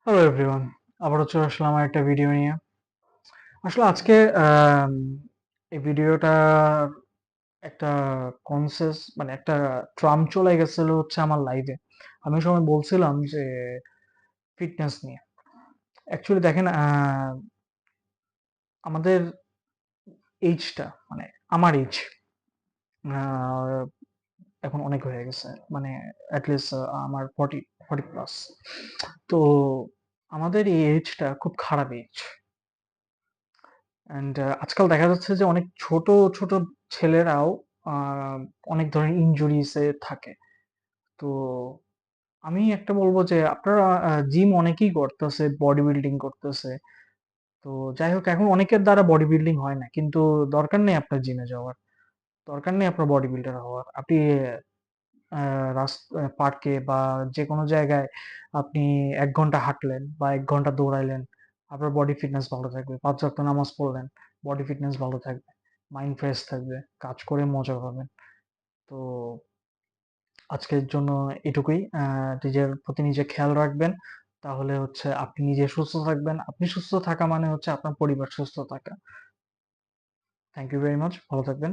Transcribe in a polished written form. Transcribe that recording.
Hello everyone, আবারও চলে আসলাম আমার একটা ভিডিও নিয়ে। আসলে আজকে আম, এই ভিডিওটার একটা মানে একটা ট্রাম চলে গেছিল হচ্ছে আমার লাইভে। আমি ওই সময় বলছিলাম যে ফিটনেস নিয়ে। অ্যাকচুয়ালি দেখেন, আমাদের এইজটা মানে আমার এইজ এখন অনেক হয়ে গেছে, মানে অ্যাটলিস্ট আমার 40 প্লাস। তো আমাদের এই এইজটা খুব খারাপ এইজ। অ্যান্ড আজকাল দেখা যাচ্ছে যে অনেক ছোট ছোট ছেলেরাও আহ, অনেক ধরনের ইনজুরিসে থাকে। তো আমি একটা বলবো যে আপনারা জিম অনেকেই করতেছে, বডি বিল্ডিং করতেছে। তো যাই হোক, এখন অনেকের দ্বারা বডি বিল্ডিং হয় না, কিন্তু দরকার নেই আপনার জিমে যাওয়ার, দরকার নেই আপনার বডি বিল্ডার হওয়ার। আপনি পার্কে বা যে কোনো জায়গায় আপনি 1 ঘন্টা হাঁটলেন বা 1 ঘন্টা দৌড়াইলেন, আপনার বডি ফিটনেস ভালো থাকবে। 5 ওয়াক্ত নামাজ পড়লেন, বডি ফিটনেস ভালো থাকবে, মাইন্ড ফ্রেশ থাকবে, কাজ করে মজা পাবেন। তো আজকের জন্য এটুকুই। নিজের প্রতি নিজে খেয়াল রাখবেন, তাহলে হচ্ছে আপনি নিজে সুস্থ থাকবেন। আপনি সুস্থ থাকা মানে হচ্ছে আপনার পরিবার সুস্থ থাকা। থ্যাংক ইউ ভেরি মাচ, ভালো থাকবেন।